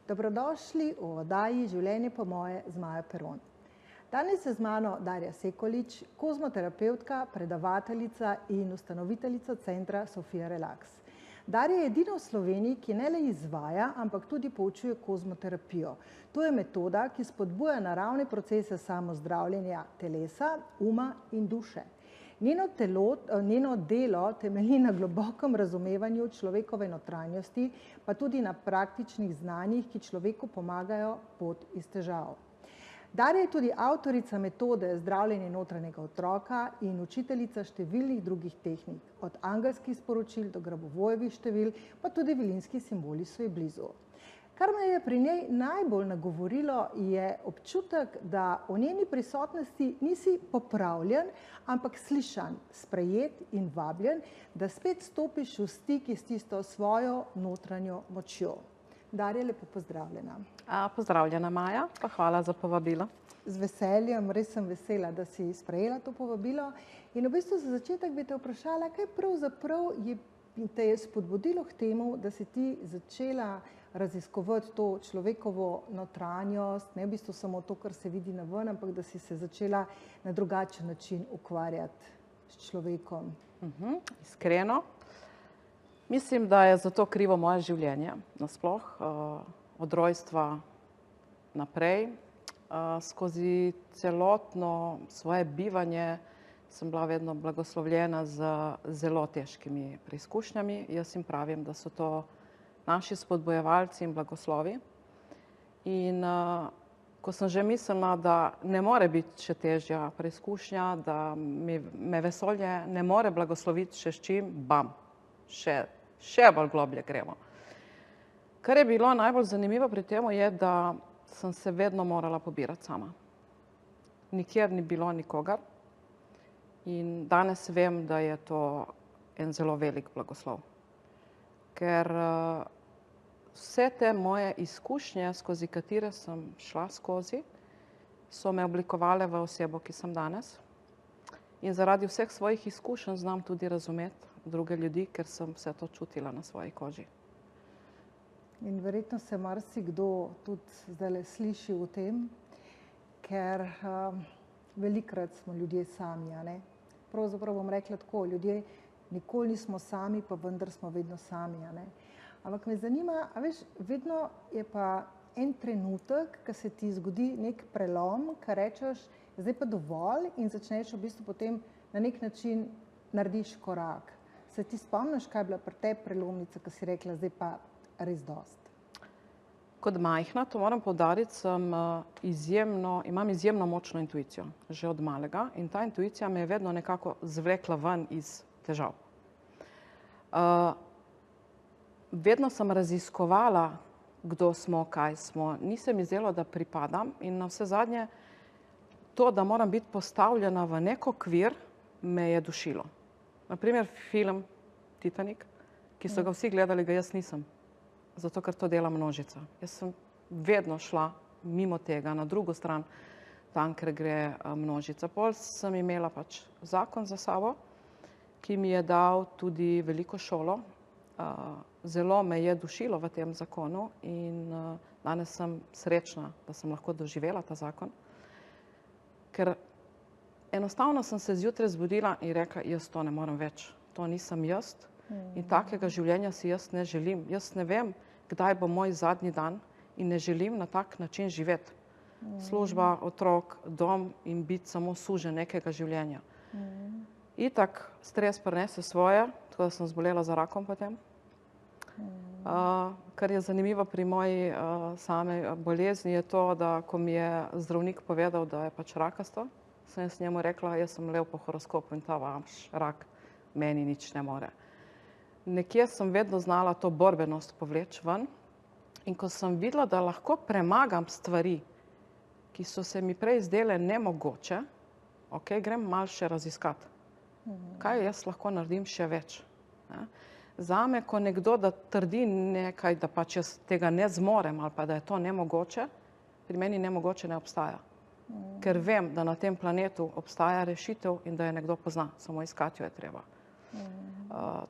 Dobrodošli v oddaji Življenje po moje z Majo Peron. Danes je z mano Darja Sekolič, kozmoterapevtka, predavateljica in ustanoviteljica centra Sofia Relax. Darja je edina v Sloveniji, ki ne le izvaja, ampak tudi poučuje kozmoterapijo. To je metoda, ki spodbuja naravne procese samozdravljenja telesa, uma in duše. Njeno delo temelji na globokem razumevanju človekove notranjosti, pa tudi na praktičnih znanjih, ki človeku pomagajo pot iz težav. Darja je tudi avtorica metode zdravljenja notranjega otroka in učiteljica številnih drugih tehnik, od angelskih sporočil do Grabovojevih števil, pa tudi vilinski simboli so ji blizu. Kar me je pri njej najbolj nagovorilo, je občutek, da o njeni prisotnosti nisi popravljen, ampak slišan, sprejet in vabljen, da spet stopiš v stik s tisto svojo notranjo močjo. Darja, lepo pozdravljena. Pozdravljena, Maja, pa hvala za povabilo. Z veseljem, res sem vesela, da si sprejela to povabilo. In v bistvu za začetek bi te vprašala, kaj pravzaprav te je spodbudilo k temu, da si ti začela raziskovati to človekovo notranjost, ne v bistvu samo to, kar se vidi na ven, ampak da si se začela na drugačen način ukvarjati s človekom. Iskreno. Mislim, da je za to krivo moje življenje nasploh, od rojstva naprej. Skozi celotno svoje bivanje sem bila vedno blagoslovljena z zelo težkimi preizkušnjami. Jaz jim pravim, da so to naši spodbojevalci in blagoslovi. In ko sem že mislila, da ne more biti še težja preizkušnja, da me vesolje ne more blagosloviti še s čim, bam, še bolj globlje gremo. Kar je bilo najbolj zanimivo pri tem je, da sem se vedno morala pobirati sama. Nikjer ni bilo nikogar. In danes vem, da je to en zelo velik blagoslov. Ker vse te moje izkušnje, skozi katere sem šla skozi, so me oblikovale v osebo, ki sem danes. In zaradi vseh svojih izkušenj znam tudi razumeti druge ljudi, ker sem vse to čutila na svoji koži. In verjetno se marsikdo tudi zdajle sliši v tem, ker velikokrat smo ljudje sami, a ne? Pravzaprav bom rekla tako, ljudje nikoli nismo sami, pa vendar smo vedno sami, a ne? Ampak me zanima, a veš, vedno je pa en trenutek, ko se ti zgodi nek prelom, ko rečeš, zdaj pa dovolj in začneš v bistvu potem na nek način narediš korak. Se ti spomniš, kaj je bila pri tebi prelomnica, ko si rekla, zdaj pa res dost? Kot majhna, to moram poudariti, imam izjemno močno intuicijo, že od malega, in ta intuicija me je vedno nekako zvlekla ven iz težav. Vedno sem raziskovala, kdo smo, kaj smo. Ni se mi zdelo, da pripadam, in na vse zadnje to, da moram biti postavljena v nek okvir, me je dušilo. Na primer film Titanik, ki so ga vsi gledali, ga jaz nisem. Zato, ker to dela množica. Jaz sem vedno šla mimo tega, na drugo stran, tam, ker gre množica. Pol sem imela pač zakon za sabo, ki mi je dal tudi veliko šolo. Zelo me je dušilo v tem zakonu in danes sem srečna, da sem lahko doživela ta zakon. Ker enostavno sem se zjutraj zbudila in rekla, jaz to ne morem več. To nisem jaz. In takega življenja si jaz ne želim. Jaz ne vem, kdaj bo moj zadnji dan in ne želim na tak način živeti. Služba, otrok, dom in biti samo suženj nekega življenja. Itak stres prenese svoje, tako da sem zbolela za rakom potem. Kar je zanimivo pri moji same bolezni je to, da ko mi je zdravnik povedal, da je pač rakasto, sem jaz njemu rekla, jaz sem lev po horoskopu in ta vaš rak meni nič ne more. Nekje sem vedno znala to borbenost povleči ven in ko sem videla, da lahko premagam stvari, ki so se mi prej zdele nemogoče, grem malo še raziskati. Kaj jaz lahko naredim še več? Zame, ko nekdo da trdi nekaj, da pač jaz tega ne zmorem ali pa da je to nemogoče, pri meni nemogoče ne obstaja. Ker vem, da na tem planetu obstaja rešitev in da jo nekdo pozna, samo iskati jo je treba.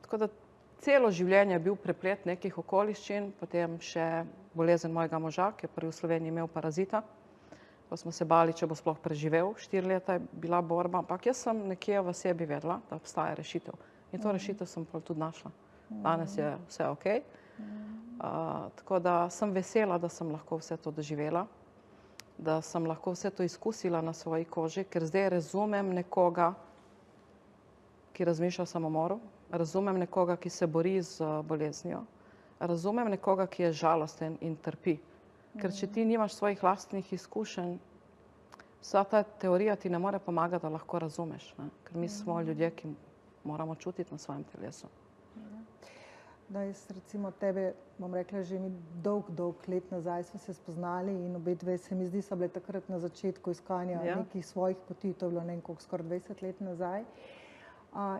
Tako da celo življenje bil preplet nekih okoliščin, potem še bolezen mojega moža, ki je prvi v Sloveniji imel parazita. Pa smo se bali, če bo sploh preživel. 4 leta je bila borba, ampak jaz sem nekje v sebi vedela, da obstaja rešitev. In to rešitev sem pol tudi našla. Danes je vse okej. Tako da sem vesela, da sem lahko vse to doživela, da sem lahko vse to izkusila na svoji koži, ker zdaj razumem nekoga, ki razmišlja o samomoru, razumem nekoga, ki se bori z boleznijo, razumem nekoga, ki je žalosten in trpi. Ker če ti nimaš svojih lastnih izkušenj, vsa ta teorija ti ne more pomagati, da lahko razumeš. Ne? Ker mi smo ljudje, ki moramo čutiti na svojem telesu. Da, jaz recimo tebe, bom rekla, že mi dolg let nazaj smo se spoznali in obe dve se mi zdi, so bile takrat na začetku iskanja nekih svojih poti, to je bilo skoraj 20 let nazaj.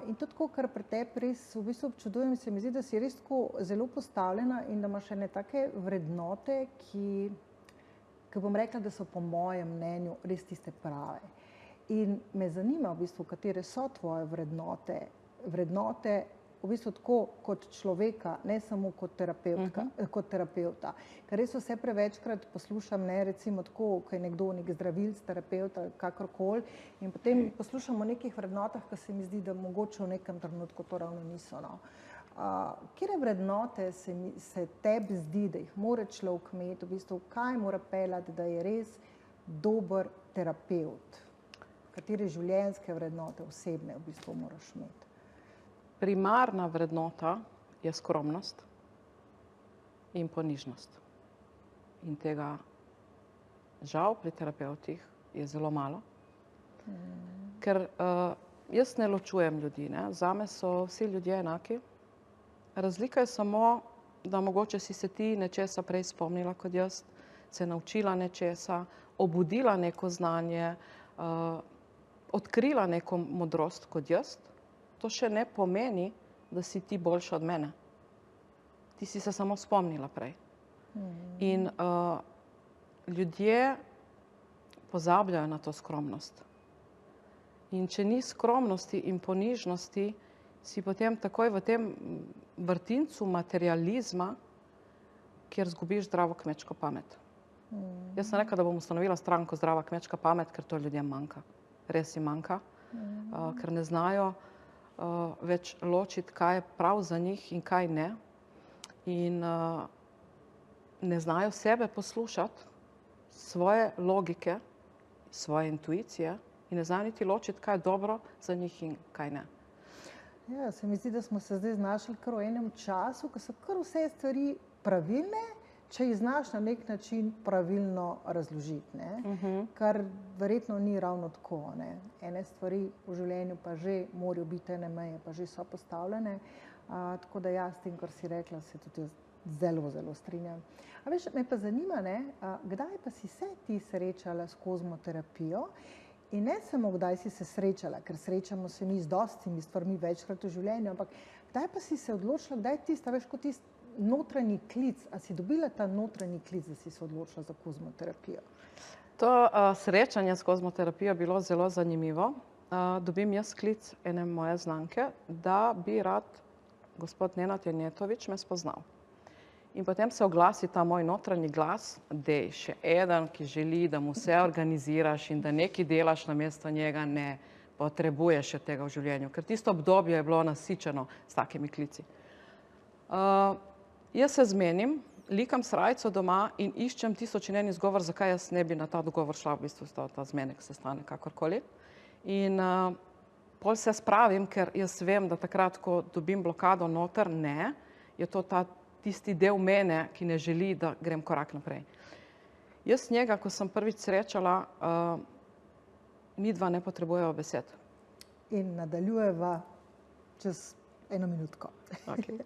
In tudi tako, kar pri tebi res v bistvu občudujem, se mi zdi, da si res tako zelo postavljena in da imaš ene take vrednote, ki bom rekla, da so po mojem mnenju res tiste prave. In me zanima v bistvu, katere so tvoje vrednote v bistvu tako kot človeka, ne samo kot terapeuta. Ker res vse prevečkrat poslušam, ne, recimo tako, ko je nekdo nek zdravilc, terapeuta, kakorkoli, in potem poslušam o nekih vrednotah, ki se mi zdi, da mogoče v nekem trenutku to ravno niso. No. Katere vrednote se tebi zdi, da jih mora človek imeti, v bistvu, kaj mora peljati, da je res dober terapeut? Katere življenjske vrednote osebne v bistvu moraš imeti? Primarna vrednota je skromnost in ponižnost. In tega žal pri terapeutih je zelo malo. Ker jaz ne ločujem ljudi, ne. Zame so vsi ljudje enaki. Razlika je samo, da mogoče si se ti nečesa prej spomnila kot jaz, se naučila nečesa, obudila neko znanje, odkrila neko modrost kot jaz. To še ne pomeni, da si ti boljša od mene. Ti si se samo spomnila prej. In ljudje pozabljajo na to skromnost. In če ni skromnosti in ponižnosti, si potem takoj v tem vrtincu materializma, kjer zgubiš zdravo kmečko pamet. Jaz sem rekla, da bom ustanovila stranko Zdrava kmečka pamet, ker to ljudem manjka. Res jim manjka, ker ne znajo več ločiti, kaj je prav za njih in kaj ne. In ne znajo sebe poslušati, svoje logike, svoje intuicije in ne znajo niti ločiti, kaj je dobro za njih in kaj ne. Ja, se mi zdi, da smo se zdaj znašli kar v enem času, ko so kar vse stvari pravilne, če jih znaš na nek način pravilno razložiti, ne? Kar verjetno ni ravno tako. Ne? Ene stvari v življenju pa že morajo biti, ene meje pa že so postavljene. Tako da jaz s tem, kar si rekla, se tudi zelo, zelo strinjam. A veš, me pa zanima, ne, kdaj pa si se ti srečala s kozmoterapijo in ne samo kdaj si se srečala, ker srečamo se mi z dostimi stvarmi večkrat v življenju, ampak kdaj pa si se odločila, kdaj tista, veš, kot tisti notranji klic, a si dobila ta notranji klic, da si se odločila za kozmoterapijo? To srečanje s kozmoterapijo je bilo zelo zanimivo. Dobim jaz klic ene moje znanke, da bi rad gospod Nenad Janjetovič me spoznal. In potem se oglasi ta moj notranji glas, dej, še eden, ki želi, da mu vse organiziraš in da nekaj delaš namesto njega, ne potrebuješ tega v življenju. Ker tisto obdobje je bilo nasičeno s takimi klici. Jaz se zmenim, likam srajco doma in iščem 1001 izgovor, zakaj jaz ne bi na ta dogovor šla, v bistvu ta zmenek sestanek, kakorkoli. In pol se spravim, ker jaz vem, da takrat, ko dobim blokado noter, ne, je to tisti del mene, ki ne želi, da grem korak naprej. Jaz njega, ko sem prvič srečala, midva ne potrebujeva besed. In nadaljujeva čez 1 minutko. Okay.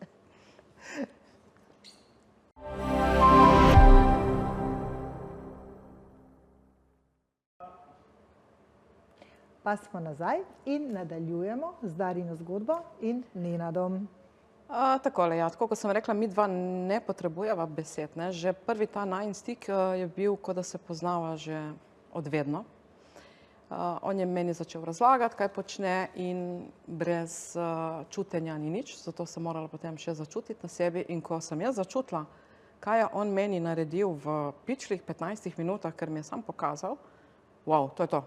Pa smo nazaj in nadaljujemo z Darjino zgodbo in Nenadom. Takole, ja, tako kot sem rekla, mi dva ne potrebujeva besed, ne. Že prvi ta najin stik je bil, kot da se poznava že od vedno. On je meni začel razlagati, kaj počne in brez čutenja ni nič, zato sem morala potem še začutiti na sebi. In ko sem jaz začutila, kaj je on meni naredil v pičlih 15 minutah, ker mi je sam pokazal, wow, to je to.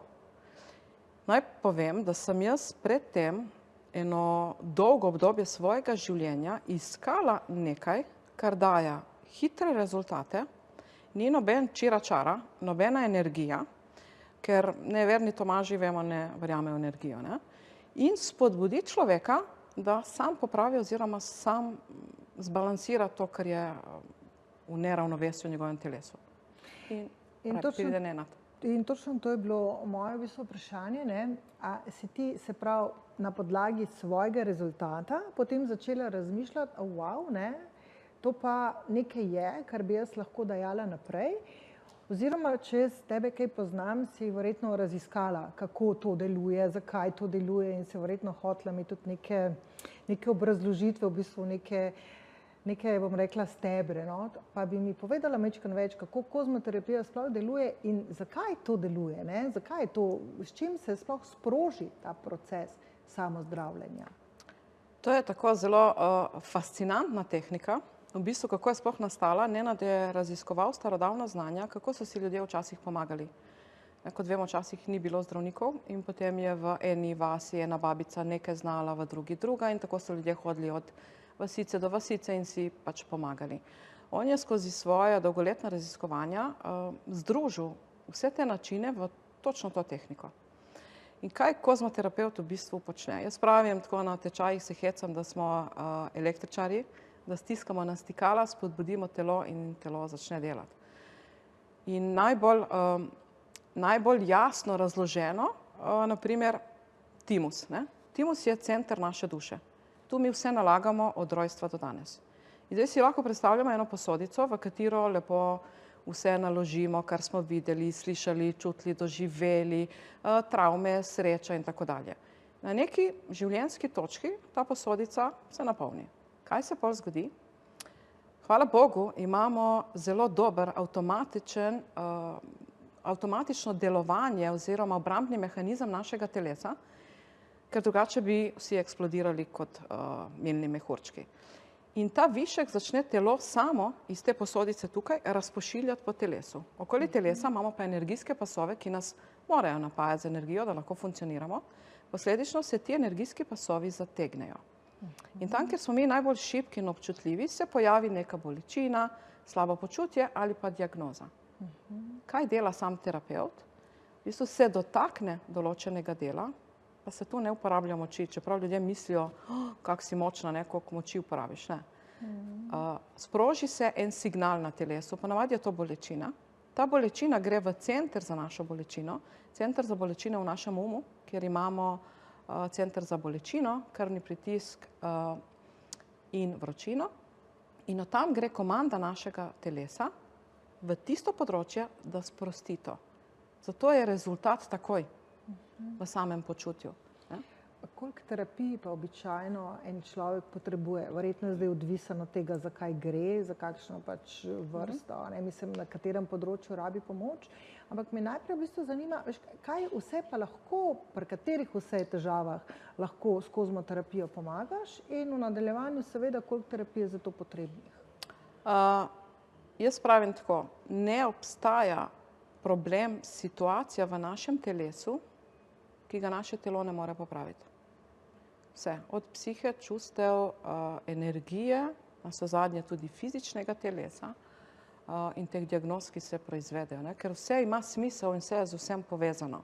Naj povem, da sem jaz predtem eno dolgo obdobje svojega življenja iskala nekaj, kar daje hitre rezultate, ni noben čira-čara, nobena energija, ker neverni Tomaži, vemo, ne verjamejo v energijo, ne? In spodbudi človeka, da sam popravi oziroma sam zbalansira to, kar je v neravnovesju v njegovem telesu. In pride nenad. In točno to je bilo moje v bistvu vprašanje, ne? A si ti, se pravi, na podlagi svojega rezultata potem začela razmišljati, wow, ne? To pa nekaj je, kar bi jaz lahko dajala naprej. Oziroma, če s tebe kaj poznam, si verjetno raziskala, kako to deluje, zakaj to deluje in si verjetno hotela imeti tudi neke obrazložitve, v bistvu neke, bom rekla, stebre. No? Pa bi mi povedala majčkeno več, kako kozmoterapija sploh deluje in zakaj to deluje, ne? Zakaj je to, s čim se sploh sproži ta proces samozdravljenja? To je tako zelo fascinantna tehnika. V bistvu, kako je sploh nastala, Nenad je raziskoval starodavna znanja, kako so si ljudje včasih pomagali. Kot vemo, včasih ni bilo zdravnikov in potem je v eni vasi ena babica nekaj znala, v drugi druga in tako so ljudje hodili od vasice do vasice in si pač pomagali. On je skozi svoje dolgoletna raziskovanja združil vse te načine v točno to tehniko. In kaj kozmoterapevt v bistvu počne? Jaz pravim, tako na tečajih se hecam, da smo električarji, da stiskamo na stikala, spodbudimo telo in telo začne delati. In najbolj jasno razloženo, naprimer, timus. Ne? Timus je center naše duše. Tu mi vse nalagamo od rojstva do danes. In zdaj si lahko predstavljamo eno posodico, v katero lepo vse naložimo, kar smo videli, slišali, čutili, doživeli, travme, sreča in tako dalje. Na neki življenjski točki ta posodica se napolni. Kaj se pol zgodi? Hvala Bogu, imamo zelo dober avtomatično delovanje oziroma obrambni mehanizem našega telesa, ker drugače bi vsi eksplodirali kot milni mehurčki. In ta višek začne telo samo iz te posodice tukaj razpošiljati po telesu. Okoli telesa imamo pa energijske pasove, ki nas morajo napajati z energijo, da lahko funkcioniramo. Posledično se ti energijski pasovi zategnejo. In tam, kjer smo mi najbolj šibki in občutljivi, se pojavi neka bolečina, slabo počutje ali pa diagnoza. Kaj dela sam terapevt? V bistvu se dotakne določenega dela, pa se tu ne uporablja moči, čeprav ljudje mislijo, kako si močna, ne, koliko moči uporabiš. Ne. Sproži se en signal na telesu, ponavadi je to bolečina. Ta bolečina gre v center za našo bolečino, center za bolečine v našem umu, kjer imamo center za bolečino, krvni pritisk in vročino. In od tam gre komanda našega telesa v tisto področje, da sprosti to. Zato je rezultat takoj v samem počutju. Koliko terapij pa običajno en človek potrebuje? Verjetno je zdaj odvisno od tega, za kaj gre, za kakšno pač vrsto, ne, mislim, na katerem področju rabi pomoč. Ampak me najprej v bistvu zanima, veš, kaj vse pa lahko, pri katerih vse težavah lahko s kozmoterapijo pomagaš in v nadaljevanju seveda, koliko terapije je za to potrebnih? Jaz pravim tako, ne obstaja problem, situacija v našem telesu, ki ga naše telo ne more popraviti. Vse, od psihe, čustev, energije, navsezadnje tudi fizičnega telesa in teh diagnoz, ki se proizvedejo, ne? Ker vse ima smisel in vse je z vsem povezano.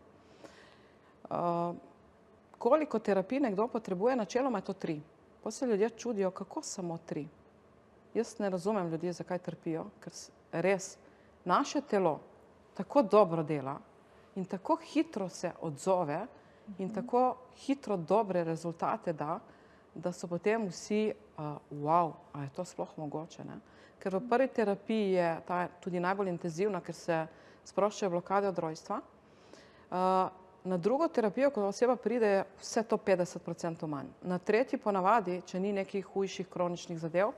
Koliko terapij nekdo potrebuje, načeloma je to 3. Pa se ljudje čudijo, kako samo 3. Jaz ne razumem ljudi, zakaj trpijo, ker res naše telo tako dobro dela in tako hitro se odzove in tako hitro dobre rezultate da, da so potem vsi, wow, a je to sploh mogoče, ne? Ker v prvi terapiji je ta tudi najbolj intenzivna, ker se sproščajo blokade od rojstva. Na drugo terapijo, ko oseba pride, je vse to 50% manj. Na tretji ponavadi, če ni nekih hujših kroničnih zadev,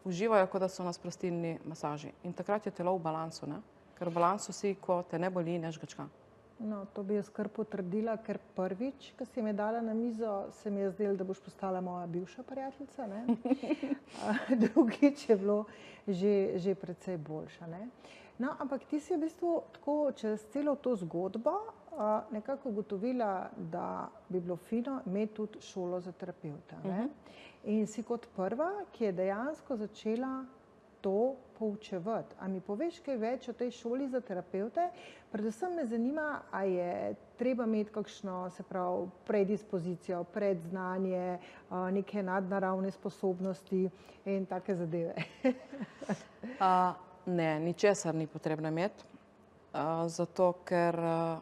uživajo, kot da so na sprostilni masaži. In takrat je telo v balansu, ne? Ker v balansu si, ko te ne boli, ne žgačka. No, to bi jaz kar potrdila, ker prvič, ko si me dala na mizo, se mi je zdelo, da boš postala moja bivša prijateljica, ne? Drugič je bilo že precej boljša, ne? No, ampak ti si v bistvu tako čez celo to zgodbo nekako ugotovila, da bi bilo fino imeti tudi šolo za terapevta, ne? In si kot prva, ki je dejansko začela to poučevati. A mi poveš kaj več o tej šoli za terapevte? Predvsem me zanima, a je treba imeti kakšno, se pravi, predispozicijo, predznanje, neke nadnaravne sposobnosti in take zadeve. Ne, ničesar ni potrebno imeti, zato ker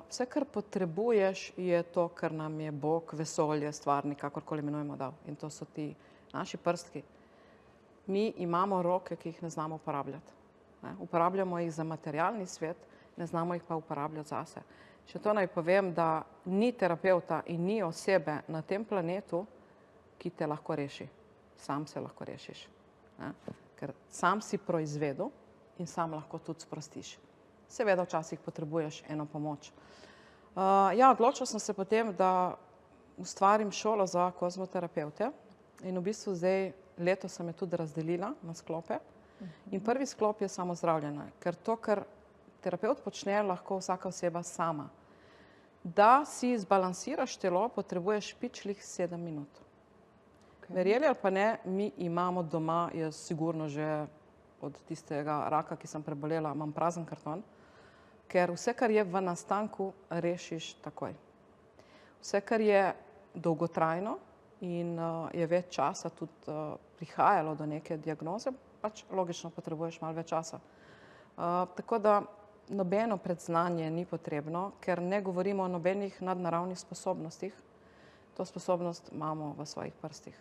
vse, kar potrebuješ, je to, kar nam je Bog, vesolje, stvarnik, kakorkoli imenujemo, dal. In to so ti naši prstki. Mi imamo roke, ki jih ne znamo uporabljati. Uporabljamo jih za materialni svet, ne znamo jih pa uporabljati zase. Še to naj povem, da ni terapeuta in ni osebe na tem planetu, ki te lahko reši. Sam se lahko rešiš. Ker sam si proizvedel in sam lahko tudi sprostiš. Seveda včasih potrebuješ eno pomoč. Ja, odločila sem se potem, da ustvarim šolo za kozmoterapevte in v bistvu zdaj letos sem je tudi razdelila na sklope. In prvi sklop je samozdravljenje, ker to, kar terapeut počne, lahko vsaka oseba sama. Da si zbalansiraš telo, potrebuješ pičlih 7 minut. Verjeli ali pa ne, mi imamo doma, jaz sigurno že od tistega raka, ki sem prebolela, imam prazen karton, ker vse, kar je v nastanku, rešiš takoj. Vse, kar je dolgotrajno in je več časa tudi prihajalo do neke diagnoze, pač logično potrebuješ malo več časa. Tako da nobeno predznanje ni potrebno, ker ne govorimo o nobenih nadnaravnih sposobnostih. To sposobnost imamo v svojih prstih.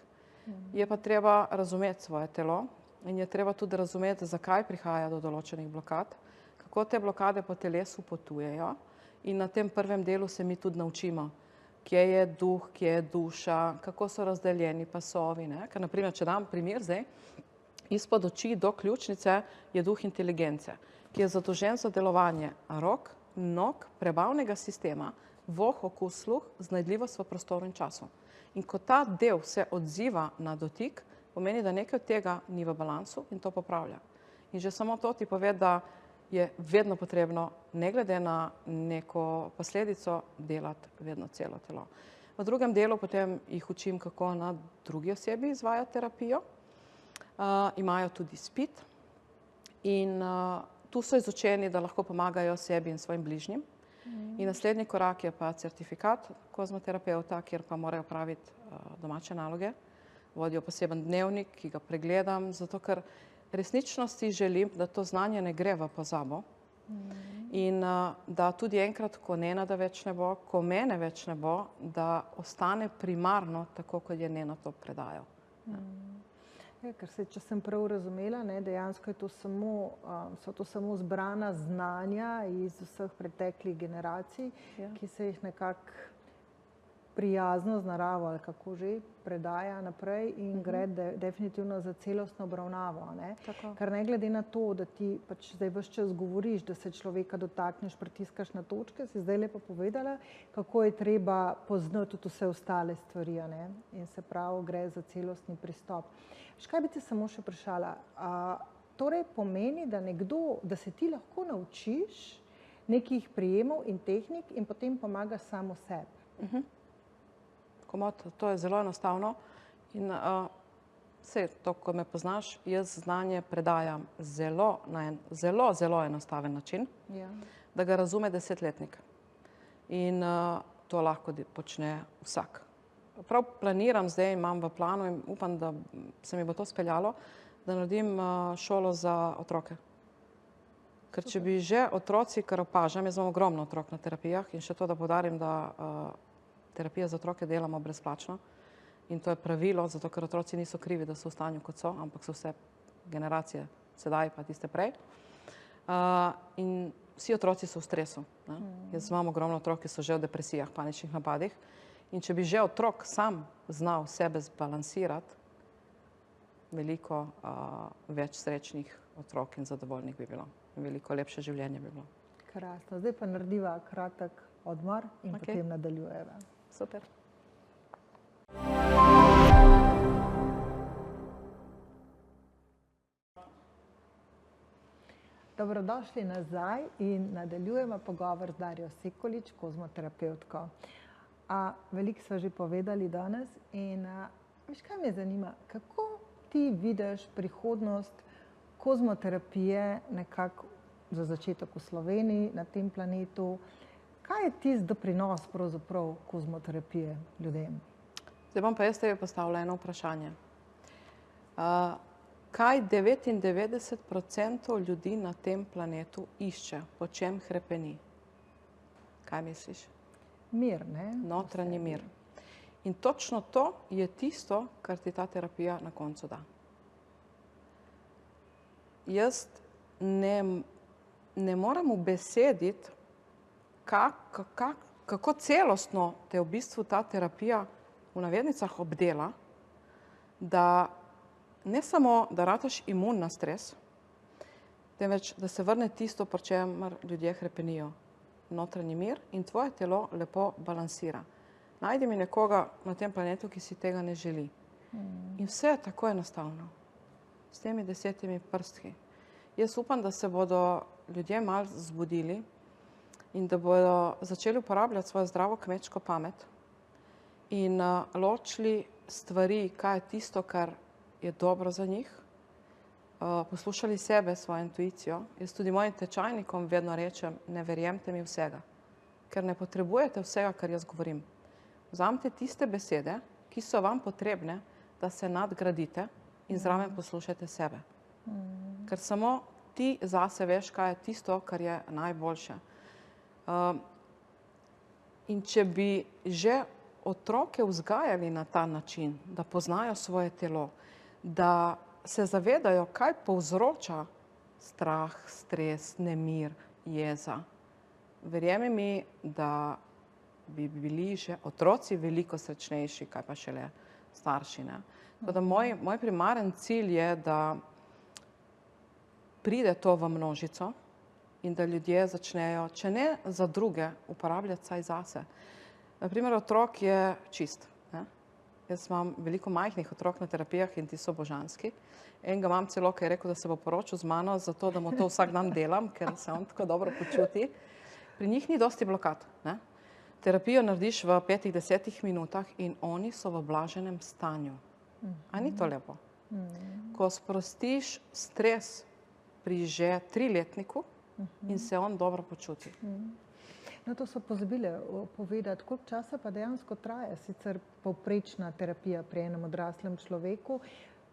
Je pa treba razumeti svoje telo in je treba tudi razumeti, zakaj prihaja do določenih blokad, kako te blokade po telesu potujejo in na tem prvem delu se mi tudi naučimo, kje je duh, kje je duša, kako so razdeljeni pasovi, ne? Ker naprimer, če dam primer zdaj, izpod oči do ključnice je duh inteligence, ki je zadolžen za delovanje rok, nog, prebavnega sistema, voh, okus, sluh, znajdljivost v prostoru in času. In ko ta del se odziva na dotik, pomeni, da nekaj od tega ni v balansu in to popravlja. In že samo to ti pove, da je vedno potrebno, ne glede na neko posledico, delati vedno celo telo. V drugem delu potem jih učim, kako na drugi osebi izvajati terapijo. Imajo tudi izpit in tu so izučeni, da lahko pomagajo sebi in svojim bližnjim. In naslednji korak je pa certifikat kozmoterapeuta, kjer pa morajo praviti domače naloge. Vodijo poseben dnevnik, ki ga pregledam, zato ker resnično si želim, da to znanje ne gre v pozabo in da tudi enkrat, ko Nenada več ne bo, ko mene več ne bo, da ostane primarno tako, kot je Nena to predajal. Ker se, če sem prav razumela, ne, dejansko je to so to samo zbrana znanja iz vseh preteklih generacij, ki se jih nekako prijazno z naravo ali kako že predaja naprej in gre definitivno za celostno obravnavo. Ne? Ker ne glede na to, da ti pač zdaj ves čas govoriš, da se človeka dotakneš, pritiskaš na točke, si zdaj lepo povedala, kako je treba poznati tudi vse ostale stvari. Ne? In se pravi, gre za celostni pristop. Kaj bi te samo še vprašala? Torej pomeni, da da se ti lahko naučiš nekih prijemov in tehnik in potem pomagaš samo sebi. To je zelo enostavno in vse to, ko me poznaš, jaz znanje predajam na en zelo enostaven način, da ga razume 10-letnik. In to lahko počne vsak. Prav planiram zdaj, imam v planu in upam, da se mi bo to speljalo, da naredim šolo za otroke. Ker če bi že otroci, kar opažam, jaz imam ogromno otrok na terapijah in še to, da poudarim, da terapije za otroke delamo brezplačno in to je pravilo, zato ker otroci niso krivi, da so v stanju, kot so, ampak so vse generacije sedaj pa tiste prej. In vsi otroci so v stresu. Jaz imam ogromno otrok, ki so že v depresijah, paničnih napadih in če bi že otrok sam znal sebe zbalansirati, veliko več srečnih otrok in zadovoljnih bi bilo. Veliko lepše življenje bi bilo. Krasno. Zdaj pa narediva kratek odmor in potem nadaljujeva. Super. Dobrodošli nazaj in nadaljujemo pogovor z Darjo Sekulič, kozmoterapevtko. Veliko sva že povedali danes in veš, kaj me zanima, kako ti vidiš prihodnost kozmoterapije nekako za začetek v Sloveniji, na tem planetu? Kaj je tisti doprinos pravzaprav kozmoterapije ljudem? Zdaj bom pa jaz tebi postavila eno vprašanje. Kaj 99% ljudi na tem planetu išče? Po čem hrepeni? Kaj misliš? Mir, ne? Notranji mir. In točno to je tisto, kar ti ta terapija na koncu da. Jaz ne morem ubesediti, kako celostno te v bistvu ta terapija v navednicah obdela, da ne samo, da rataš imun na stres, temveč, da se vrne tisto, po čemer ljudje hrepenijo. Notranji mir in tvoje telo lepo balansira. Najdi mi nekoga na tem planetu, ki si tega ne želi. In vse je tako enostavno. S temi 10 prstki. Jaz upam, da se bodo ljudje malo zbudili in da bodo začeli uporabljati svojo zdravo kmečko pamet in ločili stvari, kaj je tisto, kar je dobro za njih, poslušali sebe, svojo intuicijo. Jaz tudi mojim tečajnikom vedno rečem, ne verjemite mi vsega, ker ne potrebujete vsega, kar jaz govorim. Vzamite tiste besede, ki so vam potrebne, da se nadgradite in zraven poslušajte sebe. Ker samo ti zase veš, kaj je tisto, kar je najboljše. In če bi že otroke vzgajali na ta način, da poznajo svoje telo, da se zavedajo, kaj povzroča strah, stres, nemir, jeza. Verjemi mi, da bi bili že otroci veliko srečnejši, kaj pa šele starši. Tako da moj primaren cilj je, da pride to v množico in da ljudje začnejo, če ne za druge, uporabljati saj zase. Naprimer, otrok je čist. Jaz imam veliko majhnih otrok na terapijah in ti so božanski. Enega imam celo, ki je rekel, da se bo poročil z mano, zato da mu to vsak dan delam, ker se on tako dobro počuti. Pri njih ni dosti blokad. Terapijo narediš v 5-10 minutah in oni so v blaženem stanju. A ni to lepo? Ko sprostiš stres pri že 3-letniku in se on dobro počuti. No, to so pozabile povedati, koliko časa pa dejansko traja sicer povprečna terapija pri enem odraslem človeku,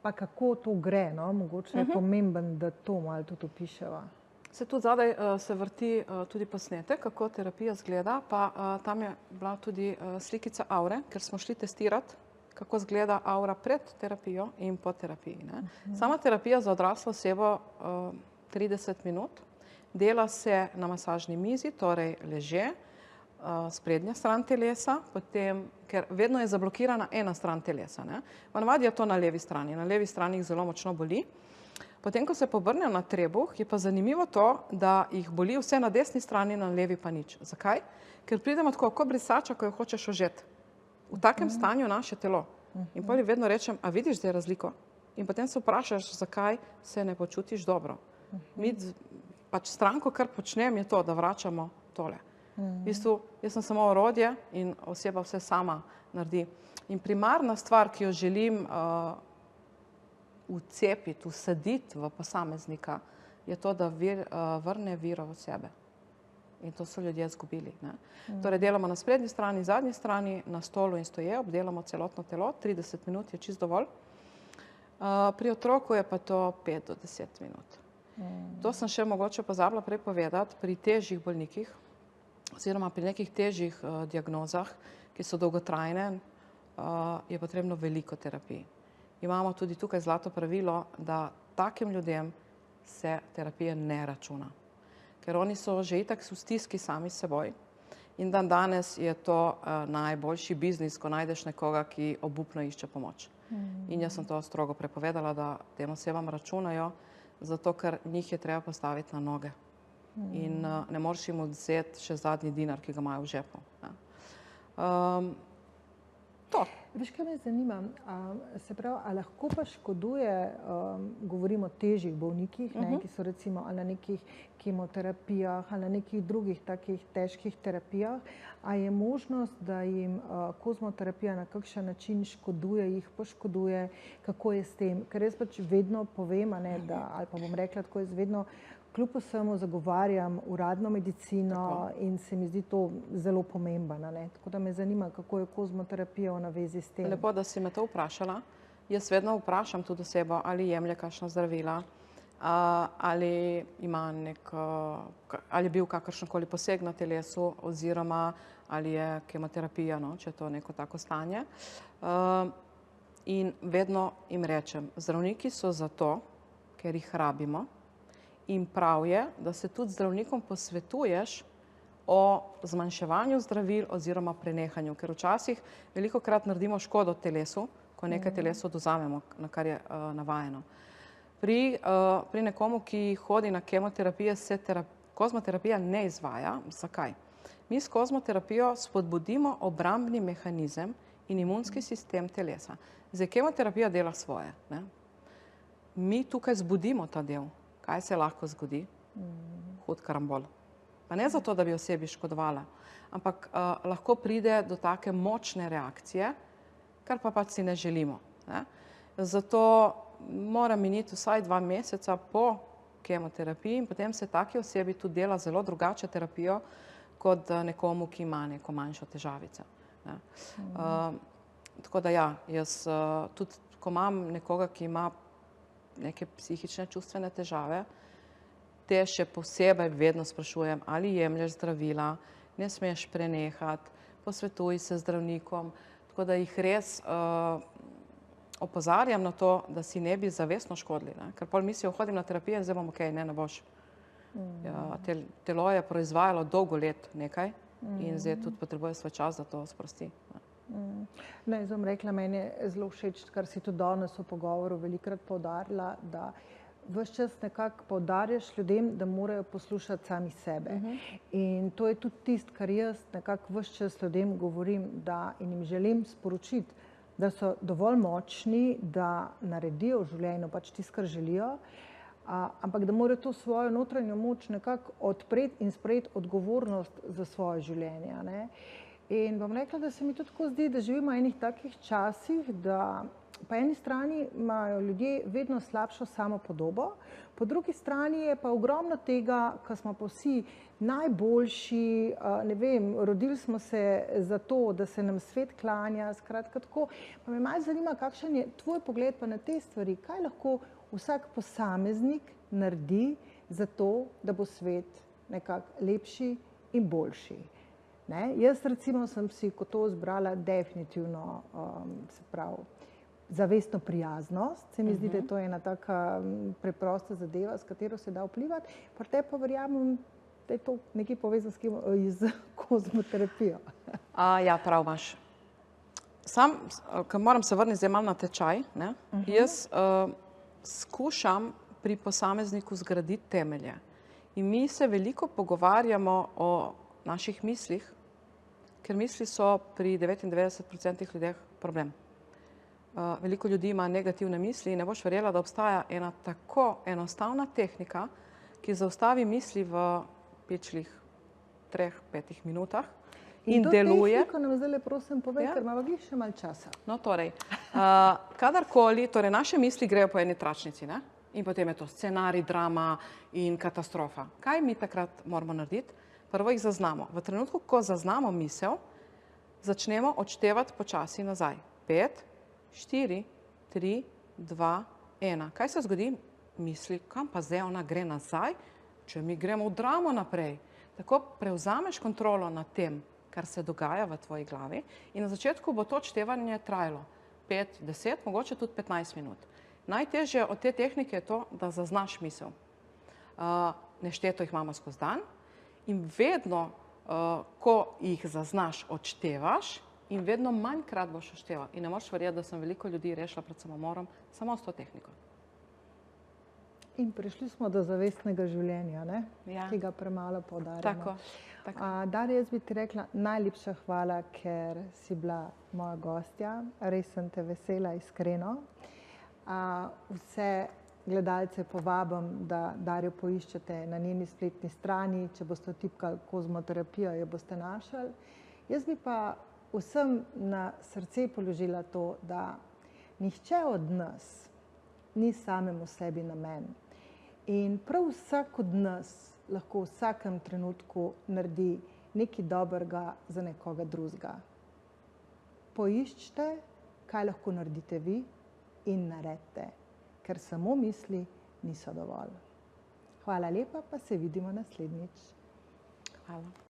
pa kako to gre, no? Mogoče je pomemben, da to malo tudi opiševa. Se tudi zadaj se vrti tudi posnetek, kako terapija zgleda, pa tam je bila tudi slikica aure, ker smo šli testirati, kako zgleda aura pred terapijo in po terapiji. Sama terapija za odraslo osebo 30 minut, dela se na masažni mizi, torej leže, sprednja stran telesa, potem, ker vedno je zablokirana ena stran telesa. Ponavadi je to na levi strani. Na levi strani jih zelo močno boli. Potem, ko se povrnejo na trebuh, je pa zanimivo to, da jih boli vse na desni strani, na levi pa nič. Zakaj? Ker pridemo tako, kot brisača, ko jo hočeš ožeti. V takem stanju naše telo. In potem vedno rečem, a vidiš zdaj razliko? In potem se vprašaš, zakaj se ne počutiš dobro. Mi pač stranko, kar počnem, je to, da vračamo tole. V bistvu, jaz sem samo orodje in oseba vse sama naredi. In primarna stvar, ki jo želim vcepiti, vsaditi v posameznika, je to, da vrne vero v sebe. In to so ljudje izgubili. Torej, delamo na sprednji strani, zadnji strani, na stolu in stoje, obdelamo celotno telo, 30 minut je čisto dovolj. Pri otroku je pa to 5 do 10 minut. To sem še mogoče pozabila prej povedati, pri težjih bolnikih, oziroma pri nekih težjih diagnozah, ki so dolgotrajne, je potrebno veliko terapij. Imamo tudi tukaj zlato pravilo, da takim ljudem se terapija ne računa. Ker oni so že itak v stiski sami s seboj in dan danes je to najboljši biznis, ko najdeš nekoga, ki obupno išče pomoč. In jaz sem to strogo prepovedala, da tem osebam računajo, zato ker njih je treba postaviti na noge. in ne moreš jim vzeti še zadnji dinar, ki ga imajo v žepu. To. Veš, kaj me zanima? Se pravi, a lahko pa škoduje, govorimo o težjih bolnikih, ki so recimo ali na nekih kemoterapijah ali na nekih drugih takih težkih terapijah, a je možnost, da jim kozmoterapija na kakšen način škoduje, jih poškoduje, kako je s tem? Ker jaz pač vedno povem, ali pa bom rekla tako, jaz vedno kljub vsemu zagovarjam uradno medicino in se mi zdi to zelo pomembno. Tako da me zanima, kako je kozmoterapija v navezi s tem. Lepo, da si me to vprašala. Jaz vedno vprašam tudi osebo, ali jemlje kakšna zdravila, ali je bil kakršenkoli poseg na telesu oziroma ali je kemoterapija, če je to neko tako stanje. In vedno jim rečem, zdravniki so zato, ker jih rabimo. In prav je, da se tudi zdravnikom posvetuješ o zmanjševanju zdravil oziroma prenehanju, ker včasih velikokrat naredimo škodo telesu, ko nekaj telesu odvzamemo, na kar je navajeno. Pri nekomu, ki hodi na kemoterapijo, se kozmoterapija ne izvaja. Zakaj? Mi s kozmoterapijo spodbudimo obrambni mehanizem in imunski sistem telesa. Zdaj, kemoterapija dela svoje. Mi tukaj zbudimo ta del. Kaj se lahko zgodi? Hud karambol. Pa ne zato, da bi osebi škodovala, ampak lahko pride do take močne reakcije, kar pa pač si ne želimo. Zato mora miniti vsaj 2 meseca po kemoterapiji in potem se taki osebi tudi dela zelo drugače terapijo, kot nekomu, ki ima neko manjšo težavico. Tako da ja, jaz tudi, ko imam nekoga, ki ima neke psihične čustvene težave, te še posebej vedno sprašujem, ali jemlješ zdravila, ne smeš prenehati, posvetuj se z zdravnikom, tako da jih res opozarjam na to, da si ne bi zavestno škodili, ker pol mislijo, hodim na terapijo in zdaj bom okej, ne boš. Telo je proizvajalo dolgo let nekaj in zdaj tudi potrebuje svoj čas, da to sprosti. Ne, jaz bom rekla, meni je zelo všeč, kar si tudi danes v pogovoru velikokrat poudarila, da ves čas nekako poudarjaš ljudem, da morajo poslušati sami sebe. In to je tudi tisto, kar jaz nekako ves čas ljudem govorim, in jim želim sporočiti, da so dovolj močni, da naredijo v življenju pač tisto, kar želijo, ampak da morajo to svojo notranjo moč nekako odpreti in sprejeti odgovornost za svoje življenje. In bom rekla, da se mi tudi tako zdi, da živimo v enih takih časih, da po eni strani imajo ljudje vedno slabšo samopodobo, po drugi strani je pa ogromno tega, ko smo pa vsi najboljši, ne vem, rodili smo se za to, da se nam svet klanja, skratka tako. Pa me malo zanima, kakšen je tvoj pogled pa na te stvari, kaj lahko vsak posameznik naredi za to, da bo svet nekako lepši in boljši. Jaz recimo sem si kot to izbrala definitivno, se pravi, zavestno prijaznost. Se mi zdi, da je to ena taka preprosta zadeva, s katero se da vplivati. Pri tebi pa verjamem, da je to nekaj povezano z kozmoterapijo. Ja, prav imaš. Ker moram se vrniti zdaj malo na tečaj, jaz skušam pri posamezniku zgraditi temelje. In mi se veliko pogovarjamo o naših mislih, ker misli so pri 99% ljudeh problem. Veliko ljudi ima negativne misli in ne boš verjela, da obstaja ena tako enostavna tehnika, ki zaustavi misli v pičlih 3-5 minutah in deluje. In to tehniko nam zdaj prosim povej, ker imamo glih še malo časa. No, torej, kadarkoli, torej naše misli grejo po eni tračnici, in potem je to scenarij, drama in katastrofa. Kaj mi takrat moramo narediti? Prvo jih zaznamo. V trenutku, ko zaznamo misel, začnemo odštevati počasi nazaj. 5, 4, 3, 2, 1. Kaj se zgodi? Misli, kam pa zdaj ona gre nazaj, če mi gremo v dramo naprej. Tako prevzameš kontrolo nad tem, kar se dogaja v tvoji glavi in na začetku bo to odštevanje trajalo 5, 10, mogoče tudi 15 minut. Najtežje od te tehnike je to, da zaznaš misel. Nešteto jih imamo skozi dan. In vedno, ko jih zaznaš, odštevaš in vedno manjkrat boš odšteval. In ne moreš verjeti, da sem veliko ljudi rešila pred samomorom samo s to tehniko. In prišli smo do zavestnega življenja, ne? Ja. Ki ga premalo poudarjamo. Tako. Darja, jaz bi ti rekla najlepša hvala, ker si bila moja gostja. Res sem te vesela, iskreno. Vse gledalce povabim, da Darjo poiščete na njeni spletni strani. Če boste tipkali kozmoterapija, jo boste našli. Jaz bi pa vsem na srce položila to, da nihče od nas ni samemu sebi namen. In prav vsak od nas lahko v vsakem trenutku naredi nekaj dobrega za nekoga drugega. Poiščite, kaj lahko naredite vi in naredite, ker samo misli niso dovolj. Hvala lepa, pa se vidimo naslednjič. Hvala.